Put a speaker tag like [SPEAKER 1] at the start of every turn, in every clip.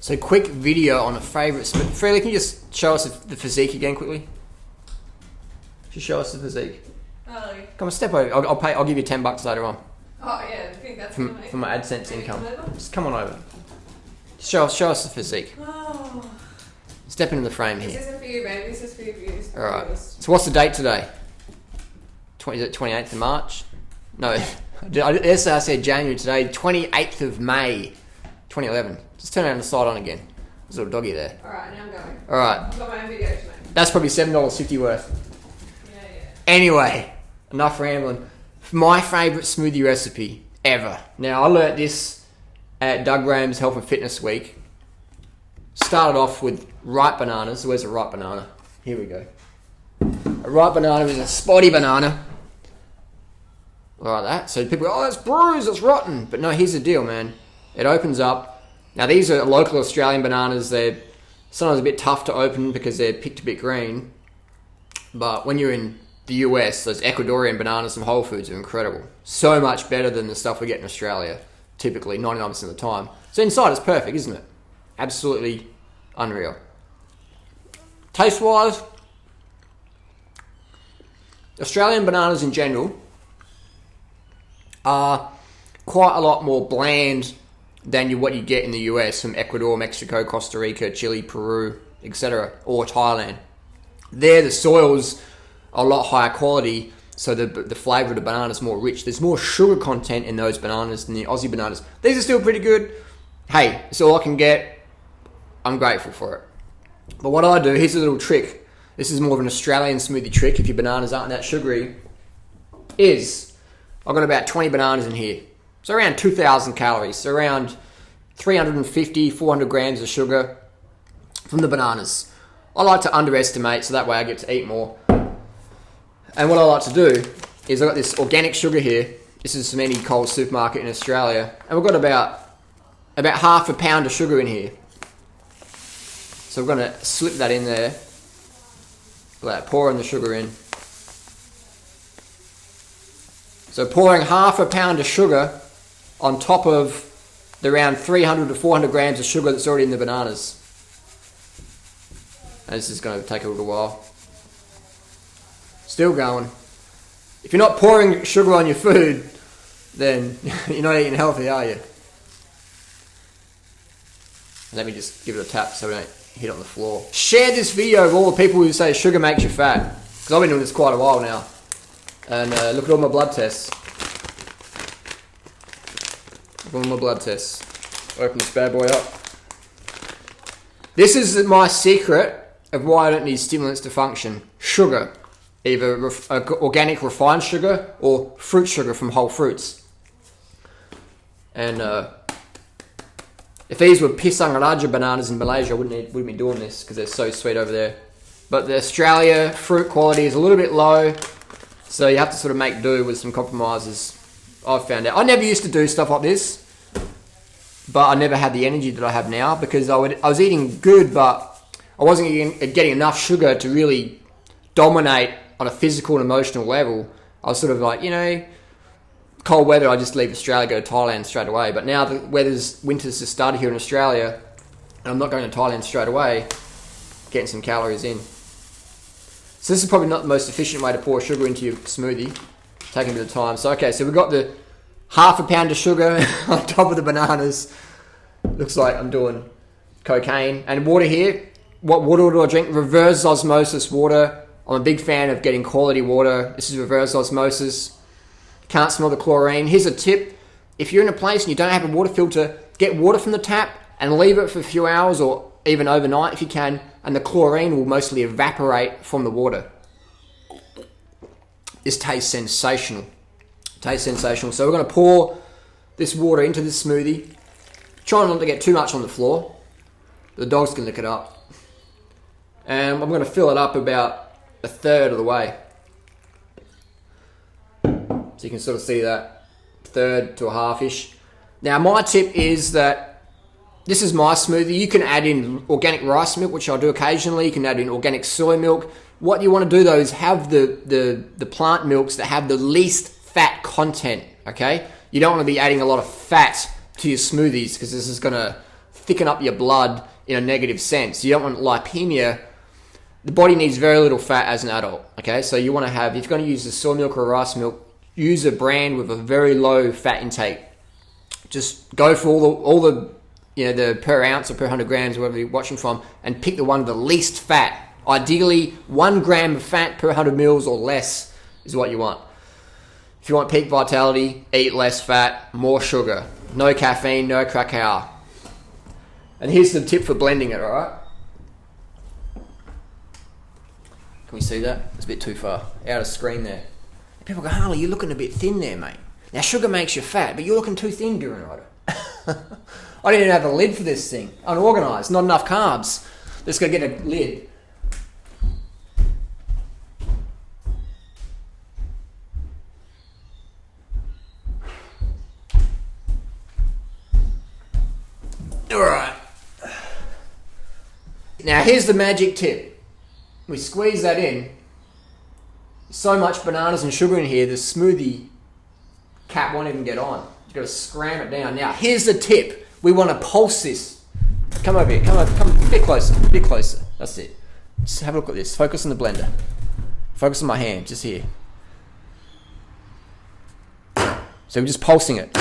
[SPEAKER 1] So quick video on a favourite smoothie. Freelee, can you just show us the physique again quickly? Just show us the physique.
[SPEAKER 2] Oh, yeah.
[SPEAKER 1] Come on, step over. I'll give you $10 later on.
[SPEAKER 2] Oh yeah, I think that's
[SPEAKER 1] for my AdSense income.
[SPEAKER 2] Come
[SPEAKER 1] Just come on over. Show us the physique.
[SPEAKER 2] oh.
[SPEAKER 1] Step into the frame here.
[SPEAKER 2] This isn't for you, baby. This is for your views.
[SPEAKER 1] All right. So what's the date today? 28th of March? No, yesterday I said January. Today, 28th of May, 2011. Just turn around the slide on again. There's a little doggy there.
[SPEAKER 2] All right, now I'm going.
[SPEAKER 1] All right.
[SPEAKER 2] I've got my own video to make.
[SPEAKER 1] That's probably $7.50 worth.
[SPEAKER 2] Yeah.
[SPEAKER 1] Anyway, enough rambling. My favourite smoothie recipe ever. Now, I learnt this at Doug Graham's Health and Fitness Week. Started off with ripe bananas. Where's a ripe banana? Here we go. A ripe banana is a spotty banana. Like that. So people go, oh, that's bruised, it's rotten. But no, here's the deal, man. It opens up. Now, these are local Australian bananas. They're sometimes a bit tough to open because they're picked a bit green. But when you're in the US, those Ecuadorian bananas from Whole Foods are incredible. So much better than the stuff we get in Australia, typically, 99% of the time. So inside it's perfect, isn't it? Absolutely unreal. Taste-wise, Australian bananas in general are quite a lot more bland than what you get in the US from Ecuador, Mexico, Costa Rica, Chile, Peru, etc., or Thailand. There, the soils are a lot higher quality, so the flavour of the banana is more rich. There's more sugar content in those bananas than the Aussie bananas. These are still pretty good. Hey, it's all I can get. I'm grateful for it. But what I do, here's a little trick. This is more of an Australian smoothie trick, if your bananas aren't that sugary, is I've got about 20 bananas in here. So around 2,000 calories. So around 350, 400 grams of sugar from the bananas. I like to underestimate, so that way I get to eat more. And what I like to do is I've got this organic sugar here. This is from any Coles supermarket in Australia. And we've got about half a pound of sugar in here. So we're going to slip that in there. Like pouring the sugar in. So pouring half a pound of sugar on top of the around 300 to 400 grams of sugar that's already in the bananas. And this is going to take a little while. Still going. If you're not pouring sugar on your food, then you're not eating healthy, are you? Let me just give it a tap so we don't hit on the floor. Share this video with all the people who say sugar makes you fat. Because I've been doing this quite a while now. And look at all my blood tests. Look at all my blood tests. Open this bad boy up. This is my secret of why I don't need stimulants to function. Sugar. Either organic refined sugar or fruit sugar from whole fruits. And if these were pisang raja bananas in Malaysia, I wouldn't be doing this because they're so sweet over there. But the Australia fruit quality is a little bit low, so you have to sort of make do with some compromises. I've found out. I never used to do stuff like this, but I never had the energy that I have now because I was eating good, but I wasn't getting enough sugar to really dominate on a physical and emotional level. I was sort of like, cold weather, I just leave Australia, go to Thailand straight away. But now the winter's just started here in Australia, and I'm not going to Thailand straight away, getting some calories in. So this is probably not the most efficient way to pour sugar into your smoothie, taking a bit of time. So okay, so we've got the half a pound of sugar on top of the bananas. Looks like I'm doing cocaine. And water here. What water do I drink? Reverse osmosis water. I'm a big fan of getting quality water. This is reverse osmosis. Can't smell the chlorine. Here's a tip. If you're in a place and you don't have a water filter, get water from the tap and leave it for a few hours or even overnight if you can, and the chlorine will mostly evaporate from the water. This tastes sensational. So we're going to pour this water into this smoothie. Try not to get too much on the floor. The dogs can lick it up. And I'm going to fill it up about a third of the way. So you can sort of see that, third to a half-ish. Now my tip is that this is my smoothie. You can add in organic rice milk, which I do occasionally. You can add in organic soy milk. What you want to do though is have the plant milks that have the least fat content, okay? You don't want to be adding a lot of fat to your smoothies because this is going to thicken up your blood in a negative sense. You don't want lipemia. The body needs very little fat as an adult, okay? So you want to have, if you're going to use the soy milk or rice milk, use a brand with a very low fat intake. Just go for all the the per ounce or per 100 grams, whatever you're watching from, and pick the one with the least fat. Ideally, 1 gram of fat per 100 mils or less is what you want. If you want peak vitality, eat less fat, more sugar. No caffeine, no cacao. And here's the tip for blending it, alright? Can we see that? It's a bit too far. Out of screen there. People go, Harley, you're looking a bit thin there, mate. Now, sugar makes you fat, but you're looking too thin, Durianrider. I didn't even have a lid for this thing. Unorganised, not enough carbs. Let's go get a lid. Alright. Now here's the magic tip. We squeeze that in. So much bananas and sugar in here, the smoothie cap won't even get on. You've got to scram it down. Now here's the tip. We want to pulse this. Come over here. Come a bit closer. A bit closer. That's it. Just have a look at this. Focus on the blender. Focus on my hand, just here. So we're just pulsing it.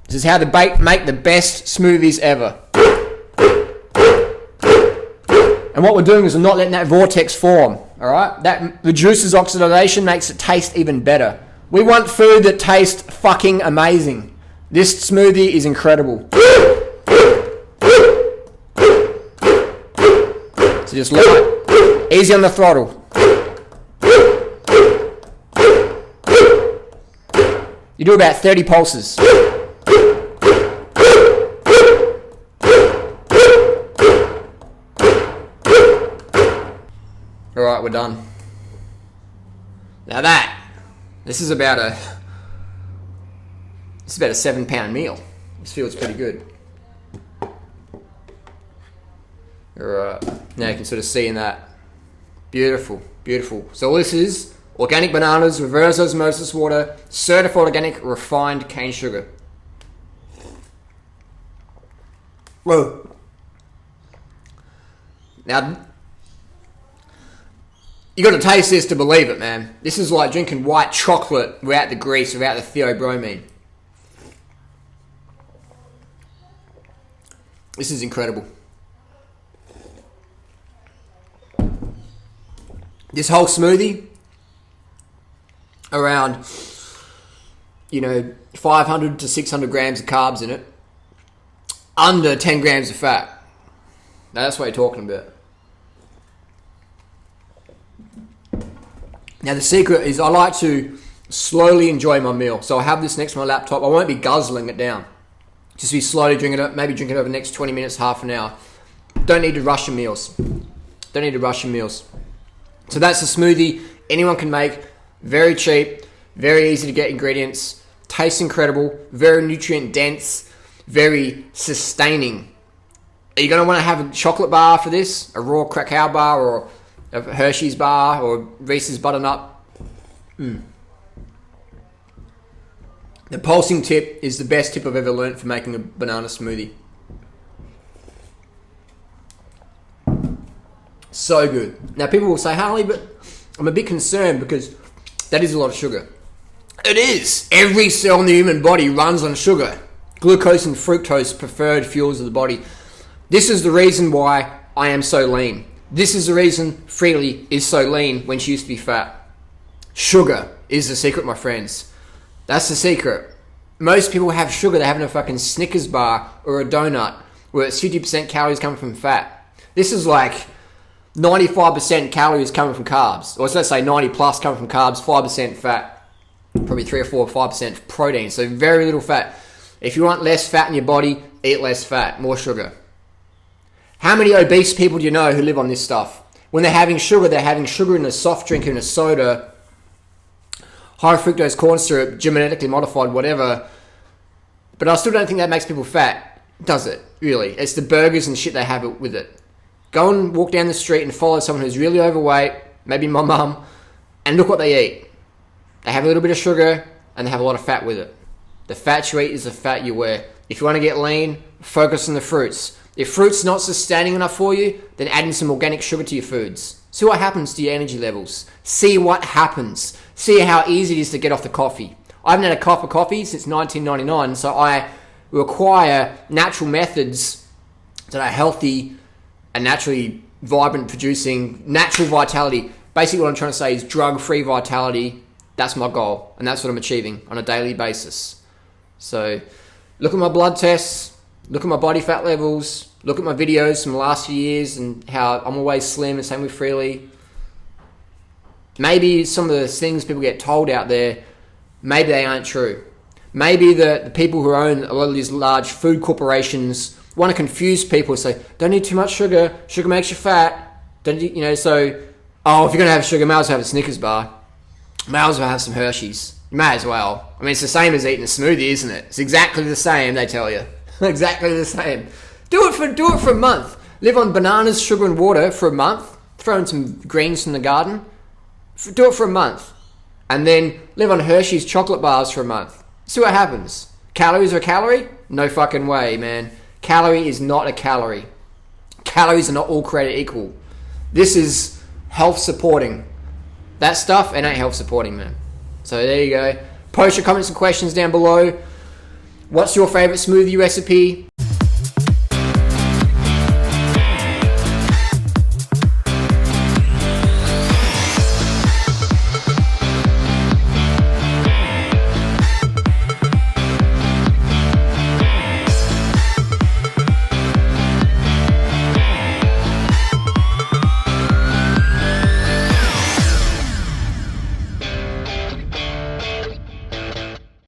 [SPEAKER 1] This is how to make the best smoothies ever. And what we're doing is we're not letting that vortex form, alright? That reduces oxidation, makes it taste even better. We want food that tastes fucking amazing. This smoothie is incredible. So just light, easy on the throttle. You do about 30 pulses. Alright, we're done. Now this is about a 7-pound meal. This feels pretty good. Alright, now you can sort of see in that. Beautiful, beautiful. So this is organic bananas, reverse osmosis water, certified organic refined cane sugar. Whoa. Now, you got to taste this to believe it, man. This is like drinking white chocolate without the grease, without the theobromine. This is incredible. This whole smoothie, around 500 to 600 grams of carbs in it, under 10 grams of fat. Now that's what you're talking about. Now the secret is I like to slowly enjoy my meal. So I have this next to my laptop. I won't be guzzling it down. Just be slowly drinking it. Maybe drink it over the next 20 minutes, half an hour. Don't need to rush your meals. Don't need to rush your meals. So that's a smoothie anyone can make. Very cheap. Very easy to get ingredients. Tastes incredible. Very nutrient dense. Very sustaining. Are you going to want to have a chocolate bar for this? A raw cacao bar or a Hershey's bar or Reese's Butternut? The pulsing tip is the best tip I've ever learned for making a banana smoothie. So good. Now people will say, Harley, but I'm a bit concerned because that is a lot of sugar. It is. Every cell in the human body runs on sugar. Glucose and fructose, preferred fuels of the body. This is the reason why I am so lean. This is the reason Freelee is so lean when she used to be fat. Sugar is the secret, my friends. That's the secret. Most people have sugar. They're having a fucking Snickers bar or a donut where it's 50% calories coming from fat. This is like 95% calories coming from carbs. Or let's say 90 plus coming from carbs, 5% fat. Probably 3 or 4 or 5% protein. So very little fat. If you want less fat in your body, eat less fat, more sugar. How many obese people do you know who live on this stuff? When they're having sugar in a soft drink, in a soda, high fructose corn syrup, genetically modified, whatever. But I still don't think that makes people fat, does it? Really? It's the burgers and shit they have with it. Go and walk down the street and follow someone who's really overweight, maybe my mum, and look what they eat. They have a little bit of sugar, and they have a lot of fat with it. The fat you eat is the fat you wear. If you want to get lean, focus on the fruits. If fruit's not sustaining enough for you, then add in some organic sugar to your foods. See what happens to your energy levels. See what happens. See how easy it is to get off the coffee. I haven't had a cup of coffee since 1999, so I require natural methods that are healthy and naturally vibrant, producing natural vitality. Basically what I'm trying to say is drug-free vitality. That's my goal, and that's what I'm achieving on a daily basis. So look at my blood tests, look at my body fat levels, look at my videos from the last few years and how I'm always slim, and same with Freelee. Maybe some of the things people get told out there, maybe they aren't true. Maybe the people who own a lot of these large food corporations want to confuse people and say, don't eat too much sugar, sugar makes you fat. Don't you know, so, if you're going to have sugar, may as well have a Snickers bar. May as well have some Hershey's. You may as well. I mean, it's the same as eating a smoothie, isn't it? It's exactly the same, they tell you. Exactly the same. Do it for a month. Live on bananas, sugar, and water for a month. Throw in some greens from the garden. Do it for a month. And then live on Hershey's chocolate bars for a month. See what happens. Calories are a calorie? No fucking way, man. Calorie is not a calorie. Calories are not all created equal. This is health supporting. That stuff, it ain't health supporting, man. So there you go. Post your comments and questions down below. What's your favorite smoothie recipe?